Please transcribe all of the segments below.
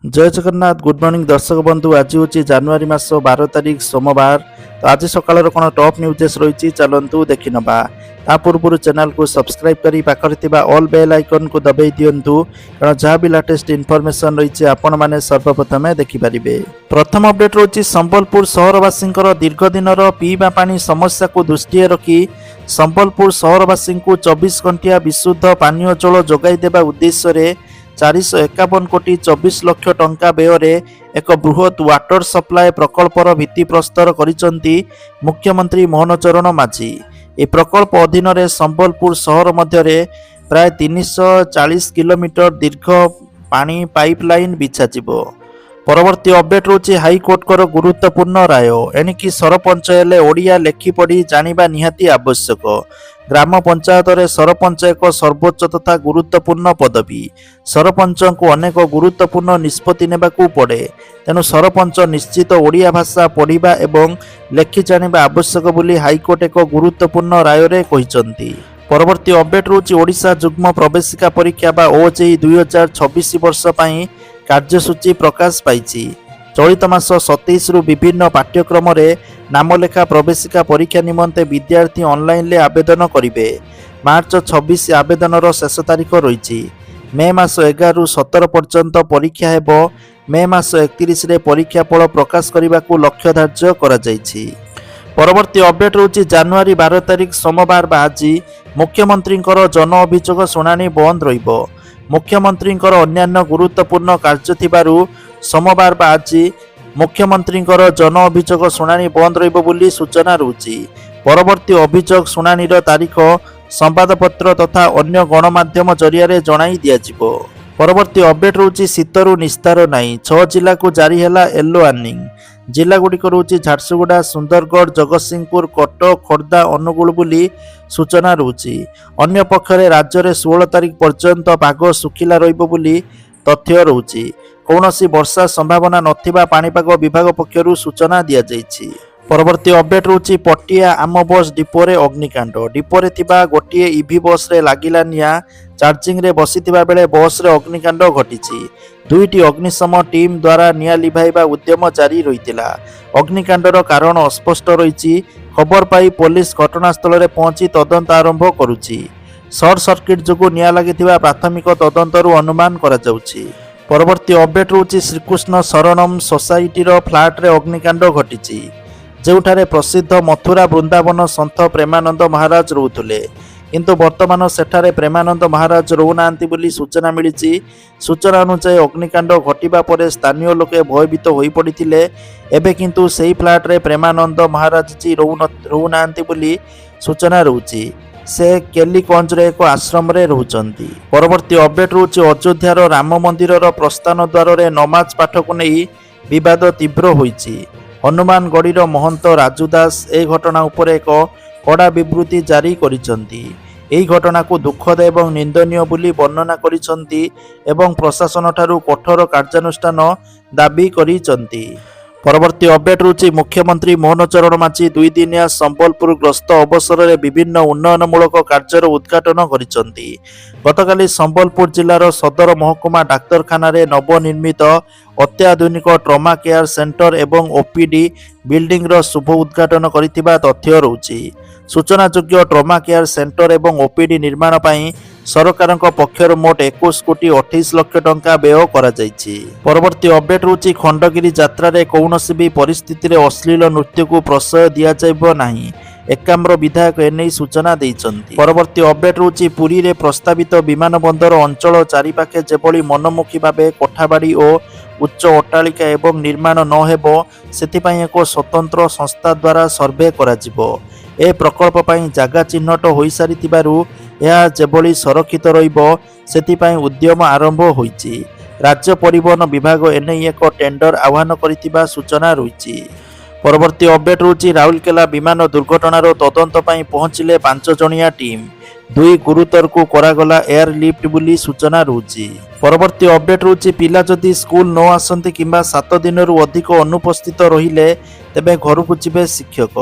जय Jagannath good morning दर्शक बंधु आज हूँ जानुरी मास 12 तारिख सोमवार। तो आज सकाल कौन टॉप न्यूज रही चलतु देखी नवा ता पूर्व चैनल को सब्सक्राइब करी पाखरे ऑल बेल आइकन को दबाई दिंतु कारण जहाँ भी लेटेस्ट इनफॉरमेशन रही आपण मैंने सर्वप्रथमे देखिपारे। प्रथम अपडेट रही संबलपुर सहरवासी दीर्घ दिन पीवा पानी समस्या को दृष्टि रखी संबलपुर सहरवासी को 24 घंटिया विशुद्ध पानीय जल जोगाई देवा उद्देश्य 451 कोटी 24 लक्ष टंका व्यय एक बृहत वाटर सप्लाय प्रकल्पर भित्तिप्रस्तर करिसंती मुख्यमंत्री मोहन चरण माझी। ए प्रकल्प अधीन रे संबलपुर सहर मध्य प्राय 340 किलोमीटर दीर्घ पानी पाइपलाइन बिछाଯିबो। परवर्ती अपडेट रोचे हाईकोर्ट कर गुरुत्वपूर्ण राय एणिकी सरपंच हेले ओडिया लेखि पढ़ी जानिबा निहाती आवश्यक। ग्राम पंचायत रे सरपंच एक सर्वोच्च तथा गुरुत्वपूर्ण पदवी। सरपंच को अनेक गुरुत्वपूर्ण निष्पत्ति नेबाकू पड़े तेणु सरपंच निश्चित ओडिया भाषा पढ़िबा एवं लेखि जानिबा आवश्यक बोली हाईकोर्ट एक गुरुत्वपूर्ण राय रे कहिसंती। परवर्ती अपडेट रोचे ओडिशा जुग्म प्रवेशिका परीक्षा बा ओजेई 2026 वर्ष पई कार्यसूची प्रकाश पाइछि। चलित मास 27 रु विभिन्न पाठ्यक्रम रे नामलेखा प्रवेशिका परीक्षा निमंते विद्यार्थी ऑनलाइन ले आवेदन करिवे। मार्च 26 आवेदनर शेष तारीख रही। मे मास 11 रु 17 पर्यंत परीक्षा हेबो। मे मास 31 रे परीक्षा फल प्रकाश करने को लक्ष्य धार्य करा जायछि। परवर्ती अपडेट रोची जानुरी 12 तारिख सोमवार आज मुख्यमंत्री जन अभियोग शुणाणी बंद रहिबो। मुख्यमंत्री अन्यान्य गुरुत्वपूर्ण कार्य थिबारु सोमवार आज मुख्यमंत्री जन अभियोग शुणाणी बंद रहिबो बोली सूचना रहुछि। परवर्ती अभियोग शुणाणीर तारीख संवादपत्र तथा अन्य गणमाध्यम जरिया जणाई दियाजिबो। परवर्ती अपडेट रहुछि शीतरु निस्तार नहीं 6 जिला को जारी हैला येलो वार्निंग। जिला गुड़िक रहुछि झारसुगुड़ा सुंदरगढ़ जगतसिंहपुर कटक खोर्धा अनुगुल बोली सूचना रहुछि। अन्य पक्षरे राज्य में 16 तारिख पर्यंत पाग सुखिला रहिबो बोली तथ्य रहुछि। कौनसी वर्षा संभावना नथिबा पाणीपाग विभाग पक्षरु सूचना दिया जायछि। परवर्ती अपडेट रहुछि पटिया आम बस डिपोरे अग्निकांड। डिपोरे थिबा गोटिए ईवी बस रे लागिला निया चार्जिंग रे बसिथिबा बेले बस रे अग्निकांड घटिछि। दुईटी अग्निशम टीम द्वारा निया लिभाइबा उद्यम जारी रहितिला। अग्निकांडर कारण अस्पष्ट रहिछि। खबर पाई पुलिस घटनास्थल रे पहुंची तदंत आरंभ करुछि। सर्ट सर्किट जोगु निया लागिथिबा प्राथमिक तदंतरु अनुमान करा जाउछि। परवर्ती अपडेट रहुछि श्रीकृष्ण शरणम सोसाइटीर फ्लाट रे अग्निकांड घटिछि। जोठारे प्रसिद्ध मथुरा वृंदावन संत प्रेमानंद महाराज रहुथुले किंतु वर्तमान सेठारे प्रेमानंद महाराज रहुनांती बोली सूचना मिली। सूचना अनुसार अग्निकांड घटिबा परे स्थानीय लोके भयभीत होई पड़िथिले। एबे किंतु सेही फ्लाट रे प्रेमानंद महाराज जी रहुनांती बोली सूचना रहुछि। से केलीगंज रे एक आश्रम रे रहुचंती। परवर्ती अपडेट रहुछि अयोध्यार राम मंदिरर प्रस्थान द्वार रे नमाज पाठ को नहीं विवाद तीव्र होईछि। हनुमानगढ़ीर महंत राजू दास ए घटना उपरे एक कड़ा विवृत्ति जारी करिसंती। एही घटना को दुखद एवं निंदनीय बोली वर्णना करिसंती एवं प्रशासन ठारू कठोर कार्यानुष्ठान दाबी करिसंती। परवर्ती अपडेट रुचि मुख्यमंत्री मोहन चरण माझी 2 दिनिया संबलपुर ग्रस्त अवसर में विभिन्न उन्नयनमूलक कार्यर उद्घाटन करिसंती। गतकाली संबलपुर जिलार सदर महकुमा डाक्तरखाना रे नवनिर्मित अत्याधुनिक ट्रमा केयर सेंटर एवं ओपीडी बिल्डिंग रो शुभ उद्घाटन करिथिबा तथ्य रहुछि। सूचनायोग्य ट्रमा केयर सेंटर एवं ओपीडी निर्माण पई सरकार पक्षर मोट 21 कोटी 28 लक्ष टंका व्यय करा जायछि। परवर्ती अपडेट रुचि खंडगिरी यात्रा रे कौनसी भी परिस्थिति रे अश्लील नृत्य को प्रश्रय दिया जाइबो नाही। एकाम्र विधायक एने सूचना देइछंती। परवर्ती अपडेट रुचि पुरी रे प्रस्तावित विमान बंदर अंचल चारिपाखे जेभली मनमुखी भाबे कोठाबाड़ी और उच्च अट्टालिका एवं निर्माण न हेबो सेथिपई एक स्वतंत्र संस्था द्वारा सर्वे कराजिबो। ए प्रकल्प पई जागा चिन्हट होई सारितिबारु यह जेभली सुरक्षित रहिबो सेथिपई उद्यम आरंभ होईछि। राज्य परिवहन विभाग एने एक टेंडर आह्वान करितिबा सूचना रहिछि। परवर्ती अपडेट रुचि राउरकेला विमान दुर्घटनार तदंत पई पहुंचिले 5 जणिया टीम। 2 गुरुतर को करागला एयरलिफ्ट बोली सूचना रहुछि। परवर्ती अपडेट रुचि पिला जदि स्कूल न आसंती किंबा 7 दिन अधिक अनुपस्थित रहिले तेबे घर को जिबे शिक्षक।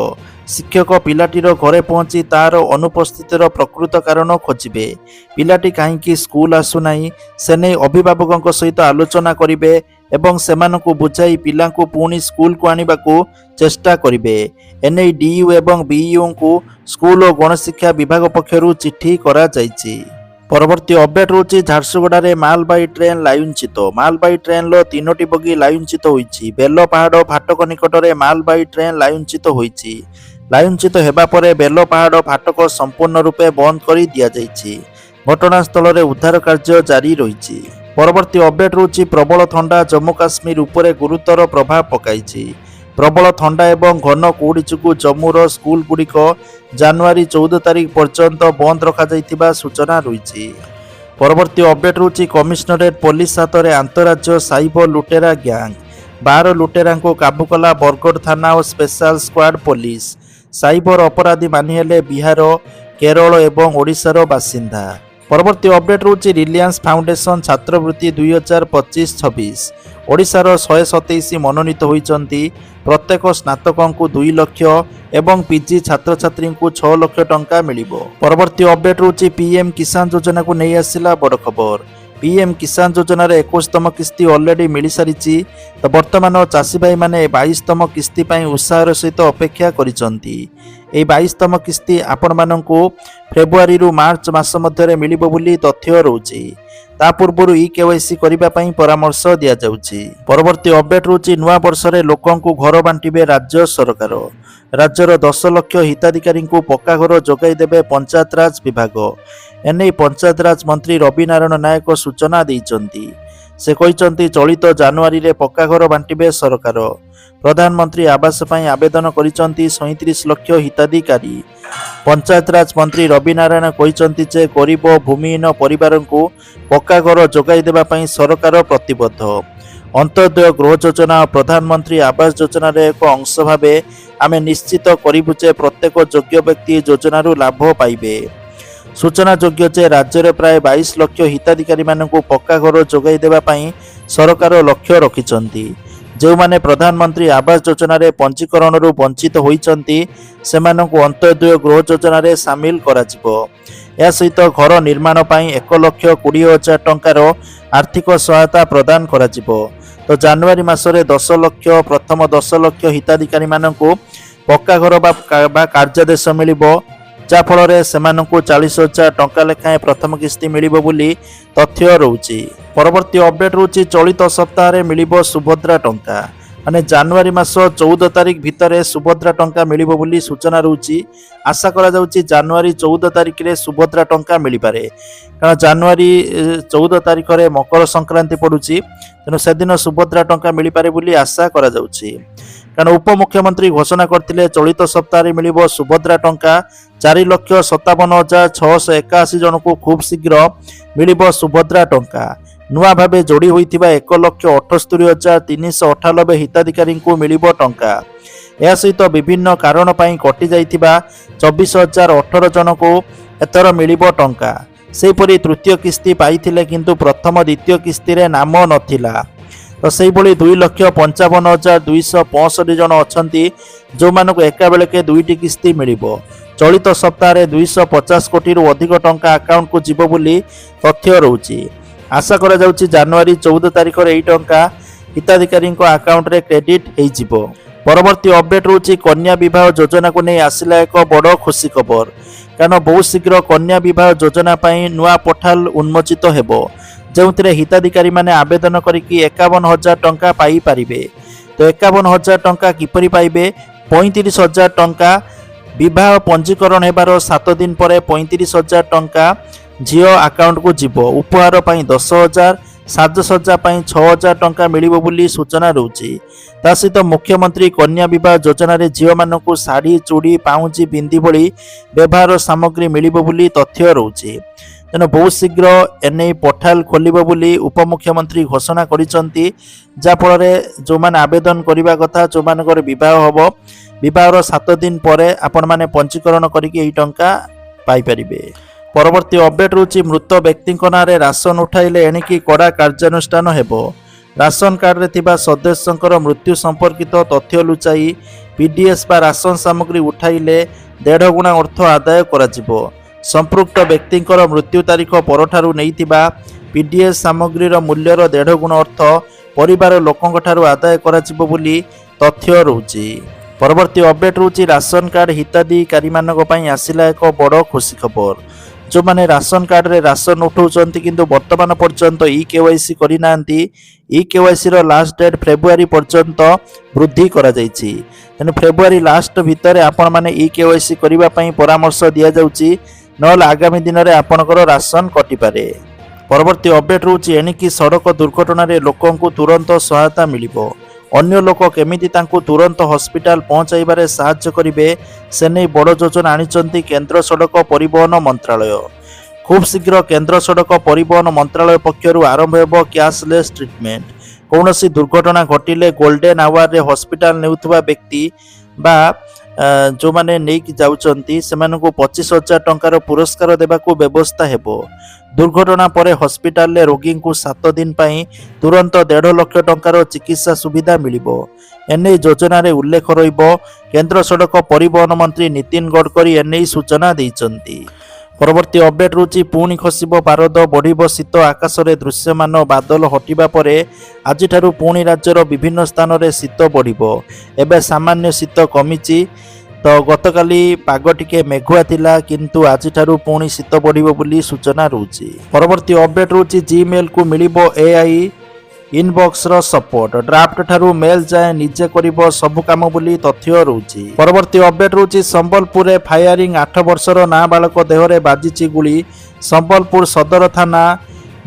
ଶିକ୍ଷକ ପିଲାଟିର ଘରେ ପହଞ୍ଚି ତାର ଅନୁପସ୍ଥିତିର ପ୍ରକୃତ କାରଣ ଖୋଜିବେ। ପିଲାଟି କାହିଁକି ସ୍କୁଲ ଆସୁନାହିଁ ସେ ନେଇ ଅଭିଭାବକଙ୍କ ସହିତ ଆଲୋଚନା କରିବେ ଏବଂ ସେମାନଙ୍କୁ ବୁଝାଇ ପିଲାଙ୍କୁ ପୁଣି ସ୍କୁଲକୁ ଆଣିବାକୁ ଚେଷ୍ଟା କରିବେ। ଏନେଇ ଡିୟୁ ଏବଂ ବିଇଓଙ୍କୁ ସ୍କୁଲ ଓ ଗଣଶିକ୍ଷା ବିଭାଗ ପକ୍ଷରୁ ଚିଠି କରାଯାଇଛି। ପରବର୍ତ୍ତୀ ଅପଡେଟ୍ ହେଉଛି ଝାରସୁଗୁଡ଼ାରେ ମାଲବାହୀ ଟ୍ରେନ୍ ଲାଇନଚ୍ୟୁତ। ମାଲବାହୀ ଟ୍ରେନ୍ର 3ଟି ବଗି ଲାଇନଚ୍ୟୁତ ହୋଇଛି। ବେଲପାହାଡ଼ ଫାଟକ ନିକଟରେ ମାଲବାହୀ ଟ୍ରେନ୍ ଲାଇନଚ୍ୟୁତ ହୋଇଛି। ଲାଇନଚ୍ୟୁତ ହେବା ପରେ ବେଲପାହାଡ଼ ଫାଟକ ସମ୍ପୂର୍ଣ୍ଣ ରୂପେ ବନ୍ଦ କରି ଦିଆଯାଇଛି। ଘଟଣାସ୍ଥଳରେ ଉଦ୍ଧାର କାର୍ଯ୍ୟ ଜାରି ରହିଛି। ପରବର୍ତ୍ତୀ ଅପଡେଟ୍ ହେଉଛି ପ୍ରବଳ ଥଣ୍ଡା ଜମ୍ମୁ କାଶ୍ମୀର ଉପରେ ଗୁରୁତର ପ୍ରଭାବ ପକାଇଛି। ପ୍ରବଳ ଥଣ୍ଡା ଏବଂ ଘନ କୁହୁଡ଼ି ଯୋଗୁଁ ଜମ୍ମୁର ସ୍କୁଲଗୁଡ଼ିକ ଜାନୁଆରୀ 14 ତାରିଖ ପର୍ଯ୍ୟନ୍ତ ବନ୍ଦ ରଖାଯାଇଥିବା ସୂଚନା ରହିଛି। ପରବର୍ତ୍ତୀ ଅପଡେଟ୍ ହେଉଛି କମିଶନରେଟ୍ ପୋଲିସ ହାତରେ ଆନ୍ତଃରାଜ୍ୟ ସାଇବର ଲୁଟେରା ଗ୍ୟାଙ୍ଗ। 12 ଲୁଟେରାଙ୍କୁ କାବୁ କଲା ବରଗଡ଼ ଥାନା ଓ ସ୍ପେଶାଲ ସ୍କ୍ୱାଡ୍ ପୋଲିସ। ସାଇବର ଅପରାଧୀ ମାନେ ହେଲେ ବିହାର, କେରଳ ଏବଂ ଓଡ଼ିଶାର ବାସିନ୍ଦା। ପରବର୍ତ୍ତୀ ଅପଡେଟ୍ ହେଉଛି ରିଲାଏନ୍ସ ଫାଉଣ୍ଡେସନ ଛାତ୍ରବୃତ୍ତି 2025-26। ଓଡ଼ିଶାର 127 ମନୋନୀତ ହୋଇଛନ୍ତି। ପ୍ରତ୍ୟେକ ସ୍ନାତକଙ୍କୁ 2 ଲକ୍ଷ ଏବଂ ପିଜି ଛାତ୍ରଛାତ୍ରୀଙ୍କୁ 6 ଲକ୍ଷ ଟଙ୍କା ମିଳିବ। ପରବର୍ତ୍ତୀ ଅପଡେଟ୍ ହେଉଛି ପିଏମ୍ କିଷାନ ଯୋଜନାକୁ ନେଇ ଆସିଲା ବଡ଼ ଖବର। ପିଏମ୍ କିଷାନ ଯୋଜନାର 21ତମ କିସ୍ତି ଅଲରେଡ଼ି ମିଳିସାରିଛି। ତ ବର୍ତ୍ତମାନ ଚାଷୀ ଭାଇମାନେ 22ତମ କିସ୍ତି ପାଇଁ ଉତ୍ସାହର ସହିତ ଅପେକ୍ଷା କରିଛନ୍ତି। ଏହି 22ତମ କିସ୍ତି ଆପଣମାନଙ୍କୁ ଫେବୃଆରୀରୁ ମାର୍ଚ୍ଚ ମାସ ମଧ୍ୟରେ ମିଳିବ ବୋଲି ତଥ୍ୟ ରହୁଛି। ତା ପୂର୍ବରୁ ଇକେୱାଇସି କରିବା ପାଇଁ ପରାମର୍ଶ ଦିଆଯାଉଛି। ପରବର୍ତ୍ତୀ ଅପଡେଟ୍ ହେଉଛି ନୂଆ ବର୍ଷରେ ଲୋକଙ୍କୁ ଘର ବାଣ୍ଟିବେ ରାଜ୍ୟ ସରକାର। ରାଜ୍ୟର 10 ଲକ୍ଷ ହିତାଧିକାରୀଙ୍କୁ ପକ୍କା ଘର ଯୋଗାଇ ଦେବେ ପଞ୍ଚାୟତରାଜ ବିଭାଗ। ଏନେଇ ପଞ୍ଚାୟତରାଜ ମନ୍ତ୍ରୀ ରବି ନାରାୟଣ ନାୟକ ସୂଚନା ଦେଇଛନ୍ତି। ସେ କହିଛନ୍ତି ଚଳିତ ଜାନୁଆରୀରେ ପକ୍କା ଘର ବାଣ୍ଟିବେ ସରକାର। ପ୍ରଧାନମନ୍ତ୍ରୀ ଆବାସ ପାଇଁ ଆବେଦନ କରିଛନ୍ତି 37 ଲକ୍ଷ ହିତାଧିକାରୀ। ପଞ୍ଚାୟତରାଜ ମନ୍ତ୍ରୀ ରବି ନାରାୟଣ କହିଛନ୍ତି ଯେ ଗରିବ ଭୂମିହୀନ ପରିବାରଙ୍କୁ ପକ୍କା ଘର ଯୋଗାଇ ଦେବା ପାଇଁ ସରକାର ପ୍ରତିବଦ୍ଧ। ଅନ୍ତୋଦୟ ଗୃହ ଯୋଜନା ଓ ପ୍ରଧାନମନ୍ତ୍ରୀ ଆବାସ ଯୋଜନାର ଏକ ଅଂଶ ଭାବେ ଆମେ ନିଶ୍ଚିତ କରିବୁ ଯେ ପ୍ରତ୍ୟେକ ଯୋଗ୍ୟ ବ୍ୟକ୍ତି ଯୋଜନାରୁ ଲାଭ ପାଇବେ। ସୂଚନାଯୋଗ୍ୟ ଯେ ରାଜ୍ୟରେ ପ୍ରାୟ 22 ଲକ୍ଷ ହିତାଧିକାରୀମାନଙ୍କୁ ପକ୍କା ଘର ଯୋଗାଇ ଦେବା ପାଇଁ ସରକାର ଲକ୍ଷ୍ୟ ରଖିଛନ୍ତି। ଯେଉଁମାନେ ପ୍ରଧାନମନ୍ତ୍ରୀ ଆବାସ ଯୋଜନାରେ ପଞ୍ଜୀକରଣରୁ ବଞ୍ଚିତ ହୋଇଛନ୍ତି ସେମାନଙ୍କୁ ଅନ୍ତୋଦୟ ଗୃହ ଯୋଜନାରେ ସାମିଲ କରାଯିବ। ଏହା ସହିତ ଘର ନିର୍ମାଣ ପାଇଁ 1,20,000 ଟଙ୍କାର ଆର୍ଥିକ ସହାୟତା ପ୍ରଦାନ କରାଯିବ। ତ ଜାନୁଆରୀ ମାସରେ 10 ଲକ୍ଷ ପ୍ରଥମ 10 ଲକ୍ଷ ହିତାଧିକାରୀମାନଙ୍କୁ ପକ୍କା ଘର ବା କାର୍ଯ୍ୟାଦେଶ ମିଳିବ, ଯାହାଫଳରେ ସେମାନଙ୍କୁ 40,000 ଟଙ୍କା ଲେଖାଏଁ ପ୍ରଥମ କିସ୍ତି ମିଳିବ ବୋଲି ତଥ୍ୟ ରହୁଛି। ପରବର୍ତ୍ତୀ ଅପଡେଟ୍ ହେଉଛି ଚଳିତ ସପ୍ତାହରେ ମିଳିବ ସୁଭଦ୍ରା ଟଙ୍କା। ମାନେ ଜାନୁଆରୀ ମାସ 14 ତାରିଖ ଭିତରେ ସୁଭଦ୍ରା ଟଙ୍କା ମିଳିବ ବୋଲି ସୂଚନା ରହୁଛି। ଆଶା କରାଯାଉଛି ଜାନୁଆରୀ 14 ତାରିଖରେ ସୁଭଦ୍ରା ଟଙ୍କା ମିଳିପାରେ, କାରଣ ଜାନୁଆରୀ 14 ତାରିଖରେ ମକର ସଂକ୍ରାନ୍ତି ପଡ଼ୁଛି। ତେଣୁ ସେଦିନ ସୁଭଦ୍ରା ଟଙ୍କା ମିଳିପାରେ ବୋଲି ଆଶା କରାଯାଉଛି। କାରଣ ଉପମୁଖ୍ୟମନ୍ତ୍ରୀ ଘୋଷଣା କରିଥିଲେ ଚଳିତ ସପ୍ତାହରେ ମିଳିବ ସୁଭଦ୍ରା ଟଙ୍କା। 4,57,681 ଜଣଙ୍କୁ ଖୁବ୍ ଶୀଘ୍ର ମିଳିବ ସୁଭଦ୍ରା ଟଙ୍କା। ନୂଆ ଭାବେ ଯୋଡ଼ି ହୋଇଥିବା 1,78,398 ହିତାଧିକାରୀଙ୍କୁ ମିଳିବ ଟଙ୍କା। ଏହା ସହିତ ବିଭିନ୍ନ କାରଣ ପାଇଁ କଟିଯାଇଥିବା 24,018 ଜଣଙ୍କୁ ଏଥର ମିଳିବ ଟଙ୍କା। ସେହିପରି ତୃତୀୟ କିସ୍ତି ପାଇଥିଲେ କିନ୍ତୁ ପ୍ରଥମ ଦ୍ୱିତୀୟ କିସ୍ତିରେ ନାମ ନଥିଲା। ତ ସେହିଭଳି 2,55,265 ଜଣ ଅଛନ୍ତି ଯେଉଁମାନଙ୍କୁ ଏକାବେଳକେ 2ଟି କିସ୍ତି ମିଳିବ। ଚଳିତ ସପ୍ତାହରେ 250 କୋଟିରୁ ଅଧିକ ଟଙ୍କା ଆକାଉଣ୍ଟକୁ ଯିବ ବୋଲି ତଥ୍ୟ ରହୁଛି। ଆଶା କରାଯାଉଛି ଜାନୁଆରୀ 14 ତାରିଖରେ ଏହି ଟଙ୍କା ହିତାଧିକାରୀଙ୍କ ଆକାଉଣ୍ଟରେ କ୍ରେଡିଟ୍ ହୋଇଯିବ। ପରବର୍ତ୍ତୀ ଅପଡେଟ୍ ହେଉଛି କନ୍ୟା ବିବାହ ଯୋଜନାକୁ ନେଇ ଆସିଲା ଏକ ବଡ଼ ଖୁସି ଖବର। କାରଣ ବହୁତ ଶୀଘ୍ର କନ୍ୟା ବିବାହ ଯୋଜନା ପାଇଁ ନୂଆ ପୋର୍ଟାଲ ଉନ୍ମୋଚିତ ହେବ, ଯେଉଁଥିରେ ହିତାଧିକାରୀମାନେ ଆବେଦନ କରିକି 51,000 ଟଙ୍କା ପାଇପାରିବେ। ତ 51,000 ଟଙ୍କା କିପରି ପାଇବେ? 35,000 ଟଙ୍କା ବିବାହ ପଞ୍ଜୀକରଣ ହେବାର 7 ଦିନ ପରେ 35,000 ଟଙ୍କା ଝିଅ ଆକାଉଣ୍ଟକୁ ଯିବ। ଉପହାର ପାଇଁ 10,000, ସାଜସଜ୍ଜା ପାଇଁ 6,000 ଟଙ୍କା ମିଳିବ ବୋଲି ସୂଚନା ରହୁଛି। ତା ସହିତ ମୁଖ୍ୟମନ୍ତ୍ରୀ କନ୍ୟା ବିବାହ ଯୋଜନାରେ ଝିଅମାନଙ୍କୁ ଶାଢ଼ୀ, ଚୁଡ଼ି, ପାଉଁଜି, ବିନ୍ଦି ଭଳି ବ୍ୟବହାର ସାମଗ୍ରୀ ମିଳିବ ବୋଲି ତଥ୍ୟ ରହୁଛି। ତେଣୁ ବହୁତ ଶୀଘ୍ର ଏନେଇ ପୋର୍ଟାଲ ଖୋଲିବ ବୋଲି ଉପମୁଖ୍ୟମନ୍ତ୍ରୀ ଘୋଷଣା କରିଛନ୍ତି, ଯାହାଫଳରେ ଯେଉଁମାନେ ଆବେଦନ କରିବା କଥା, ଯେଉଁମାନଙ୍କର ବିବାହ ହେବ, ବିବାହର 7 ଦିନ ପରେ ଆପଣମାନେ ପଞ୍ଜୀକରଣ କରିକି ଏହି ଟଙ୍କା ପାଇପାରିବେ। ପରବର୍ତ୍ତୀ ଅପଡେଟ୍ ହେଉଛି ମୃତ ବ୍ୟକ୍ତିଙ୍କ ନାଁରେ ରାସନ ଉଠାଇଲେ ଏଣିକି କଡ଼ା କାର୍ଯ୍ୟାନୁଷ୍ଠାନ ହେବ। राशन कार्ड रे थिबा सदस्यंकर मृत्यु संपर्कित तथ्य लुचाई पीडीएस बा राशन सामग्री उठाइले 1.5 गुणा अर्थ आदाय कराजिबो। संपृक्त व्यक्तिंकर मृत्यु तारीख परठारु नैथिबा पीडीएस सामग्रीर मूल्यर 1.5 गुणा अर्थ परिवार लोकंक ठारु आदाय कराजिबो बोली तथ्य रहउची। परवर्ती अपडेट रहउची राशन कार्ड हिताधिकारी मानक पई आसिला एक बड़ खुशी खबर। जो माने राशन कार्ड रे राशन उठाउछंती किंतु वर्तमान पर्यंत ई केवाईसी करि नांती ई केवाईसी रो लास्ट डेट फेब्रुआरी पर्यंत वृद्धि करा जायछि। तेनु फेब्रुआरी लास्ट भितर आपण माने ई केवाईसी करिबा पई परामर्श दिया जाउछि, नहले आगामी दिन रे आपणकर राशन कटि पारे। परवर्ती अपडेट रहउछि एनिकी सड़क दुर्घटना रे लोकंकु तुरंत सहायता मिलिबो। अन्य लोक केमिति तांकु तुरंत हॉस्पिटल पहुंचाइबारे साहाय्य करिवे से नै बड़ योजना आनिचंती केंद्र सड़क परिवहन मंत्रालय। खूब शीघ्र केंद्र सड़क परिवहन मंत्रालय पक्षरु आरंभ हेबो कैशलेस ट्रीटमेंट। कौनसी दुर्घटना घटिले गोल्डन आवर रे हॉस्पिटल नेउथबा व्यक्ति बा जो माने नेकी जाउचंती सेमानकु 25,000 टंकार पुरस्कार देबाकू व्यवस्था हेबो। दुर्घटना परे हॉस्पिटल ले रोगी को 7 दिन पई तुरंत 1.5 लाख टंकार चिकित्सा सुविधा मिलिबो। एने योजना रे उल्लेख रहिबो। केंद्र सड़क परिवहन मंत्री नितिन गडकरी एने सूचना दैचंती। परवर्ती अपडेट रुचि पुणी खसिबो पारद बढ़िबो शीत आकाश रे दृश्यमान बादल हटिबा परे आजि ठारु पुणी राज्यर विभिन्न स्थान रे शीत बढ़िबो। एबे सामान्य शीत कमिछि तो गतकाली पाग टिके मेघुआ थिला किंतु आजि ठारु पुणी शीत बढ़िबो बोली सूचना रहउछि। परवर्ती अपडेट रहउछि जीमेल को मिलिबो एआई इनबॉक्स रो सपोर्ट। ड्राफ्ट ठारू मेल जाए निजे करिबो सब काम बोली तथ्य रहउछि। परवर्ती अपडेट रहउछि संबलपुर रे फायरिंग 8 वर्षर नाबालक देहरे बाजिछि गुली। संबलपुर सदर थाना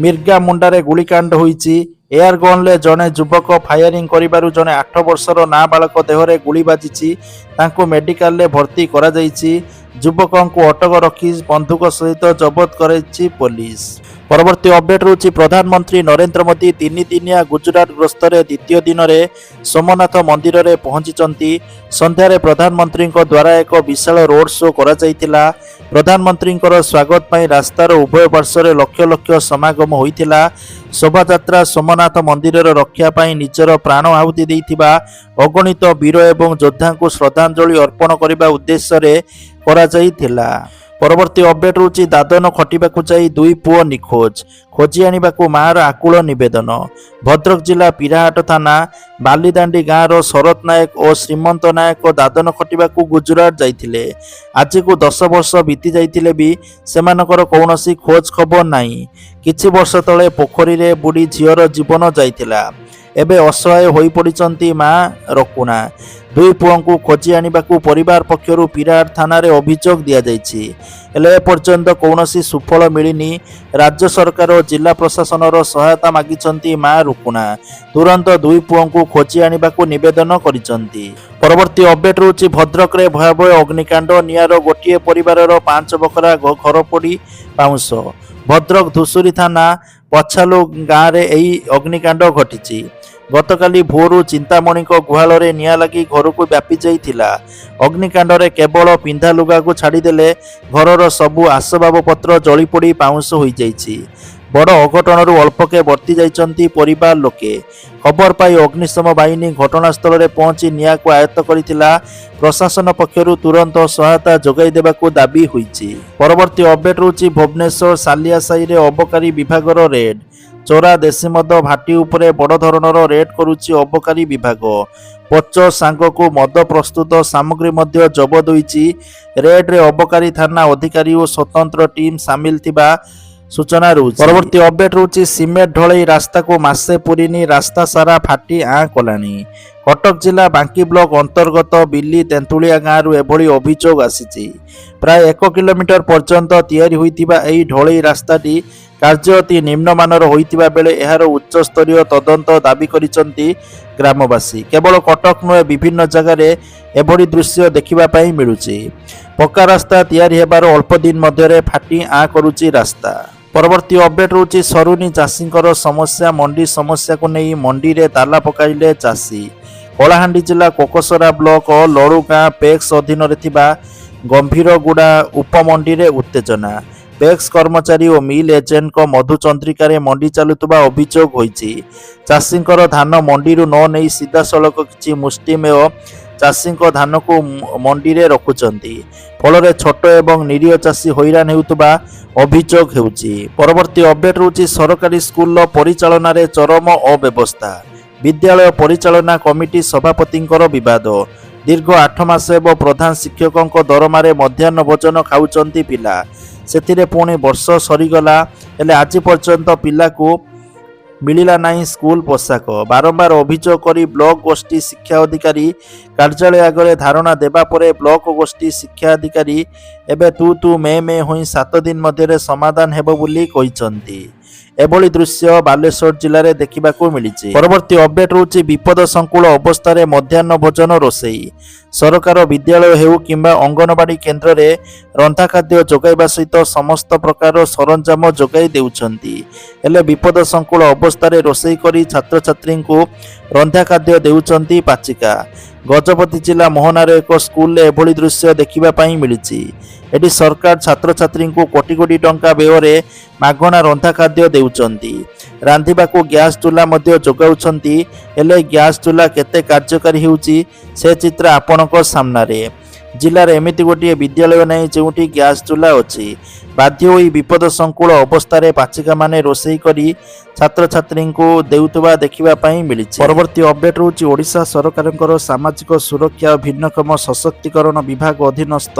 मिर्गा मुंडा रे गुलीकांड होईछि। एयर गन ले जने युवक फायरिंग करिबारु जने 8 वर्षर नाबालक देहरे गुली बाजिछि। तांको मेडिकल ले भर्ती करा जाईछि। युवकंकु अटक रखी बंधुक सहित जबत करछि पुलिस। परवर्ती अपडेट रहउछि प्रधानमंत्री नरेंद्र मोदी 3 दिनिया गुजरात गस्तरे द्वितीय दिन रे सोमनाथ मंदिर रे पहुंचिचंती। संध्यारे प्रधानमंत्री द्वारा एक विशाल रोड शो करा जायतिला। प्रधानमंत्री स्वागत पई रास्तार उभय पार्श्व रे लक्ष लक्ष समागम होइतिला। शोभा यात्रा सोमनाथ मंदिर रे रक्षा पई निजर प्राण आहुति देइतिबा अगणित वीर एवं योद्धा को श्रद्धांजलि अर्पण करबा उद्देश्य रे करा जायतिला। परवर्ती अपडेट रहउछि दादन खटिबाकू जाई 2 पुओ निखोज। खोजी आनिबाकू मार आकुल निवेदन। भद्रक जिला पीराहाट थाना बालीदांडी गाँव शरत नायक और श्रीमंत नायक दादन खटिबाकू गुजरात जाइथिले। आज को 10 वर्ष बीती जाइथिले भी सेमानकर कौनसी खोज खबर नाही। किछि वर्ष तले पोखरी रे बुडी झियर जीवन जाइथिला। एबे असहाय होई पड़िचंती मां रकुणा। 2 पुओंकु खोजी आनिबाकू परिवार पक्षरु पीराहाट थाना रे अभियोग दिया जायछि। एले पर्यंत कौनसी सुफल मिलिनी। राज्य सरकार और जिला प्रशासन रो सहायता मागिचंती मां रुकुणा। तुरंत 2 पुओंकु खोजी आनिबाकू निवेदन करिचंती। परवर्ती अपडेट रहउछि भद्रक रे भयावह अग्निकांड। नियार गोटिए परिवार रो 5 बकरा घर पोड़ी पाउंस। भद्रक धुसुरी थाना पछालु गाँव रे एही अग्निकांड घटिछि। गतकाली भोरु चिंतामणि गुहाल रे निया लगी घर को व्यापी जाइथिला। अग्निकांड रे केवल पिंधा लुगा को छाड़ीदेले घरर सबु आसबाब पत्र जली पोड़ी पाउंस हो जाइछि। बड़ अघटन अल्पके वर्ती जाइचंती परिवार लोके। खबर पाई अग्निशम बाहिनी घटनास्थल रे पहुंची निया को आयत्त करिथिला। प्रशासन पक्षरु तुरंत सहायता जोगाई देबाकू दाबी होईछि। परवर्ती अपडेट रहउछि भुवनेश्वर सालियासाई रे अबकारी विभागर रेड। चोरा देशी मद भाटी उपरे बड़ धरणर रेड करुछि अबकारी विभाग। पच सांग को मद प्रस्तुत सामग्री मध्य जबत होईछि। रेड रे अबकारी थाना अधिकारी और स्वतंत्र टीम सामिल थिबा सूचना रहउछि। परवर्ती अपडेट रहउछि सिमेंट ढलई रास्ता को मासे पुरीनी रास्ता सारा फाटी आँ कलानी। कटक जिला बांकी ब्लॉक अंतर्गत बिल्ली तेंतुलिया गाँव एभली अभियोग आसीछि। प्राय 1 किलोमीटर पर्यंत तैयारी होइतिबा एही ढलई रास्ताटी कार्य अति निम्नमानर होइतिबा बेले एहार उच्च स्तरीय तदंत दाबी करिसंती ग्रामवासी। केवल कटक नुहे विभिन्न जगह एभली दृश्य देखिबा पई मिलुछि। पक्का रास्ता तैयारी हेबार अल्प दिन मध्यरे फाटी आँ करुछि रास्ता। परवर्ती अपडेट रहउछि सरुनी चाषींकर समस्या। मंडी समस्या को नहीं मंडी रे ताला पकाइले चाषी। कलाहांडी जिला कोकसरा ब्लॉक लड़ू गाँ पेक्स अधीन रे थिबा गंभीरगुड़ा उपमंडी रे उत्तेजना। ବେକ୍ସ କର୍ମଚାରୀ ଓ ମିଲ୍ ଏଜେଣ୍ଟଙ୍କ ମଧୁଚନ୍ଦ୍ରିକାରେ ମଣ୍ଡି ଚାଲୁଥିବା ଅଭିଯୋଗ ହୋଇଛି। ଚାଷୀଙ୍କର ଧାନ ମଣ୍ଡିରୁ ନ ନେଇ ସିଧାସଳଖ କିଛି ମୁଷ୍ଟିମେୟ ଚାଷୀଙ୍କ ଧାନକୁ ମଣ୍ଡିରେ ରଖୁଛନ୍ତି। ଫଳରେ ଛୋଟ ଏବଂ ନିରୀହ ଚାଷୀ ହଇରାଣ ହେଉଥିବା ଅଭିଯୋଗ ହେଉଛି। ପରବର୍ତ୍ତୀ ଅପଡେଟ୍ ହେଉଛି ସରକାରୀ ସ୍କୁଲର ପରିଚାଳନାରେ ଚରମ ଅବ୍ୟବସ୍ଥା। ବିଦ୍ୟାଳୟ ପରିଚାଳନା କମିଟି ସଭାପତିଙ୍କର ବିବାଦ। ଦୀର୍ଘ 8 ମାସ ହେବ ପ୍ରଧାନ ଶିକ୍ଷକଙ୍କ ଦରମାରେ ମଧ୍ୟାହ୍ନ ଭୋଜନ ଖାଉଛନ୍ତି ପିଲା। ସେଥିରେ ପୁଣି ବର୍ଷ ସରିଗଲା ହେଲେ ଆଜି ପର୍ଯ୍ୟନ୍ତ ପିଲାକୁ ମିଳିଲା ନାହିଁ ସ୍କୁଲ ପୋଷାକ। ବାରମ୍ବାର ଅଭିଯୋଗ କରି ବ୍ଲକ ଗୋଷ୍ଠୀ ଶିକ୍ଷା ଅଧିକାରୀ କାର୍ଯ୍ୟାଳୟ ଆଗରେ ଧାରଣା ଦେବା ପରେ ବ୍ଲକ ଗୋଷ୍ଠୀ ଶିକ୍ଷା ଅଧିକାରୀ ଏବେ ତୁ ମେ ହୋଇ 7 ଦିନ ମଧ୍ୟରେ ସମାଧାନ ହେବ ବୋଲି କହିଛନ୍ତି। ଏଭଳି ଦୃଶ୍ୟ ବାଲେଶ୍ୱର ଜିଲ୍ଲାରେ ଦେଖିବାକୁ ମିଳିଛି। ପରବର୍ତ୍ତୀ ଅପଡେଟ୍ ହେଉଛି ବିପଦ ସଂକୁଳ ଅବସ୍ଥାରେ ମଧ୍ୟାହ୍ନ ଭୋଜନ ରୋଷେଇ। ସରକାର ବିଦ୍ୟାଳୟ ହେଉ କିମ୍ବା ଅଙ୍ଗନବାଡ଼ି କେନ୍ଦ୍ରରେ ରନ୍ଧା ଖାଦ୍ୟ ଯୋଗାଇବା ସହିତ ସମସ୍ତ ପ୍ରକାର ସରଞ୍ଜାମ ଯୋଗାଇ ଦେଉଛନ୍ତି। ହେଲେ ବିପଦ ସଂକୁଳ ଅବସ୍ଥାରେ ରୋଷେଇ କରି ଛାତ୍ରଛାତ୍ରୀଙ୍କୁ ରନ୍ଧା ଖାଦ୍ୟ ଦେଉଛନ୍ତି ପାଚିକା। ଗଜପତି ଜିଲ୍ଲା ମୋହନାର ଏକ ସ୍କୁଲରେ ଏଭଳି ଦୃଶ୍ୟ ଦେଖିବା ପାଇଁ ମିଳିଛି। ଏଠି ସରକାର ଛାତ୍ରଛାତ୍ରୀଙ୍କୁ କୋଟି କୋଟି ଟଙ୍କା ବ୍ୟୟରେ ମାଗଣା ରନ୍ଧା ଖାଦ୍ୟ ଦେଉଛନ୍ତି। ରାନ୍ଧିବାକୁ ଗ୍ୟାସ୍ ଚୁଲା ମଧ୍ୟ ଯୋଗାଉଛନ୍ତି। ହେଲେ ଗ୍ୟାସ୍ ଚୁଲା କେତେ କାର୍ଯ୍ୟକାରୀ ହେଉଛି ସେ ଚିତ୍ର ଆପଣଙ୍କ ସାମ୍ନାରେ। ଜିଲ୍ଲାରେ ଏମିତି ଗୋଟିଏ ବିଦ୍ୟାଳୟ ନାହିଁ ଯେଉଁଠି ଗ୍ୟାସ୍ ଚୁଲା ଅଛି। ବାଧ୍ୟ ହୋଇ ବିପଦ ସଂକୁଳ ଅବସ୍ଥାରେ ପାଚିକାମାନେ ରୋଷେଇ କରି ଛାତ୍ରଛାତ୍ରୀଙ୍କୁ ଦେଉଥିବା ଦେଖିବା ପାଇଁ ମିଳିଛି। ପରବର୍ତ୍ତୀ ଅପଡେଟ୍ ହେଉଛି ଓଡ଼ିଶା ସରକାରଙ୍କର ସାମାଜିକ ସୁରକ୍ଷା ଓ ଭିନ୍ନକ୍ଷମ ସଶକ୍ତିକରଣ ବିଭାଗ ଅଧୀନସ୍ଥ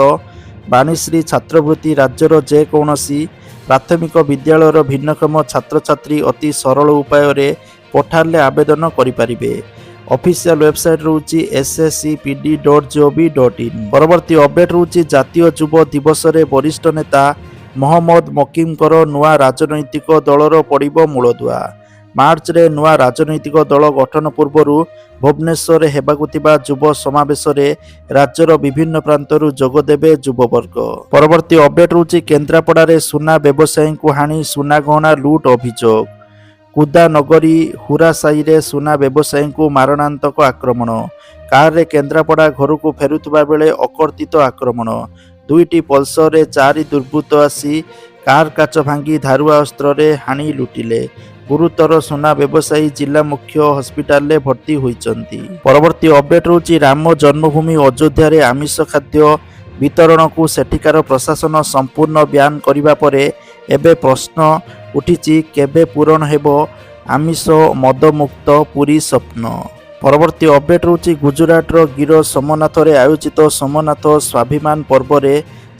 ବାଣୀଶ୍ରୀ ଛାତ୍ରବୃତ୍ତି ରାଜ୍ୟର ଯେକୌଣସି ପ୍ରାଥମିକ ବିଦ୍ୟାଳୟର ଭିନ୍ନକ୍ଷମ ଛାତ୍ରଛାତ୍ରୀ ଅତି ସରଳ ଉପାୟରେ ପୋର୍ଟାଲରେ ଆବେଦନ କରିପାରିବେ। ଅଫିସିଆଲ ୱେବସାଇଟ୍ ରହୁଛି sscpd.gov.in। ପରବର୍ତ୍ତୀ ଅପଡେଟ୍ ରହୁଛି ଜାତୀୟ ଯୁବ ଦିବସରେ ବରିଷ୍ଠ ନେତା ମହମ୍ମଦ ମକିମଙ୍କର ନୂଆ ରାଜନୈତିକ ଦଳର ପଡ଼ିବ ମୂଳଦୁଆ। ମାର୍ଚ୍ଚରେ ନୂଆ ରାଜନୈତିକ ଦଳ ଗଠନ ପୂର୍ବରୁ ଭୁବନେଶ୍ୱରରେ ହେବାକୁ ଥିବା ଯୁବ ସମାବେଶରେ ରାଜ୍ୟର ବିଭିନ୍ନ ପ୍ରାନ୍ତରୁ ଯୋଗଦେବେ ଯୁବବର୍ଗ। ପରବର୍ତ୍ତୀ ଅପଡେଟ୍ ହେଉଛି କେନ୍ଦ୍ରାପଡ଼ାରେ ସୁନା ବ୍ୟବସାୟୀଙ୍କୁ ହାଣି ସୁନା ଗହଣା ଲୁଟ୍ ଅଭିଯୋଗ। କୁଦା ନଗରୀ ହୁରାସାହିରେ ସୁନା ବ୍ୟବସାୟୀଙ୍କୁ ମାରଣାନ୍ତକ ଆକ୍ରମଣ। କାରରେ କେନ୍ଦ୍ରାପଡ଼ା ଘରକୁ ଫେରୁଥିବା ବେଳେ ଅକର୍ତ୍ତିତ ଆକ୍ରମଣ। 2ଟି ପଲ୍ସରରେ 4 ଦୁର୍ବୃତ୍ତ ଆସି କାର କାଚ ଭାଙ୍ଗି ଧାରୁଆ ଅସ୍ତ୍ରରେ ହାଣି ଲୁଟିଲେ। ଗୁରୁତର ସୁନା ବ୍ୟବସାୟୀ ଜିଲ୍ଲା ମୁଖ୍ୟ ହସ୍ପିଟାଲରେ ଭର୍ତ୍ତି ହୋଇଛନ୍ତି। ପରବର୍ତ୍ତୀ ଅପଡେଟ୍ ହେଉଛି ରାମ ଜନ୍ମଭୂମି ଅଯୋଧ୍ୟାରେ ଆମିଷ ଖାଦ୍ୟ ବିତରଣକୁ ସେଠିକାର ପ୍ରଶାସନ ସମ୍ପୂର୍ଣ୍ଣ ବ୍ୟାନ୍ କରିବା ପରେ ଏବେ ପ୍ରଶ୍ନ ଉଠିଛି କେବେ ପୂରଣ ହେବ ଆମିଷ ମଦମୁକ୍ତ ପୁରୀ ସ୍ୱପ୍ନ। ପରବର୍ତ୍ତୀ ଅପଡେଟ୍ ହେଉଛି ଗୁଜରାଟର ଗିର ସୋମନାଥରେ ଆୟୋଜିତ ସୋମନାଥ ସ୍ୱାଭିମାନ ପର୍ବରେ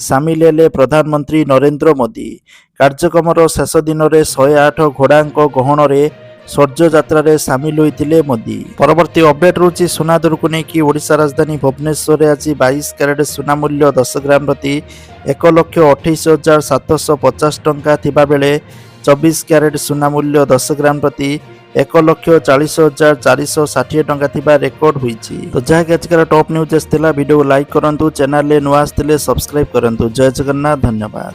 ସାମିଲ ହେଲେ ପ୍ରଧାନମନ୍ତ୍ରୀ ନରେନ୍ଦ୍ର ମୋଦି। କାର୍ଯ୍ୟକ୍ରମର ଶେଷ ଦିନରେ 108 ଘୋଡ଼ାଙ୍କ ଗହଣରେ ସ୍ୱର୍ଜଯାତ୍ରାରେ ସାମିଲ ହୋଇଥିଲେ ମୋଦି। ପରବର୍ତ୍ତୀ ଅପଡେଟ୍ ରହୁଛି ସୁନା ଦରକୁ ନେଇକି ଓଡ଼ିଶା ରାଜଧାନୀ ଭୁବନେଶ୍ୱରରେ ଆଜି 22 କ୍ୟାରେଟ୍ ସୁନା ମୂଲ୍ୟ 10 ଗ୍ରାମ ପ୍ରତି 1,28,750 ଟଙ୍କା ଥିବାବେଳେ 24 କ୍ୟାରେଟ୍ ସୁନା ମୂଲ୍ୟ 10 ଗ୍ରାମ ପ୍ରତି 1,40,460 ଟଙ୍କା ଥିବା ରେକର୍ଡ ହୋଇଛି। ତ ଯାହାକି ଆଜିକାର ଟପ୍ ନ୍ୟୁଜ୍ ଥିଲା। ଭିଡ଼ିଓକୁ ଲାଇକ୍ କରନ୍ତୁ, ଚ୍ୟାନେଲରେ ନୂଆ ଆସିଥିଲେ ସବସ୍କ୍ରାଇବ୍ କରନ୍ତୁ। ଜୟ ଜଗନ୍ନାଥ, ଧନ୍ୟବାଦ।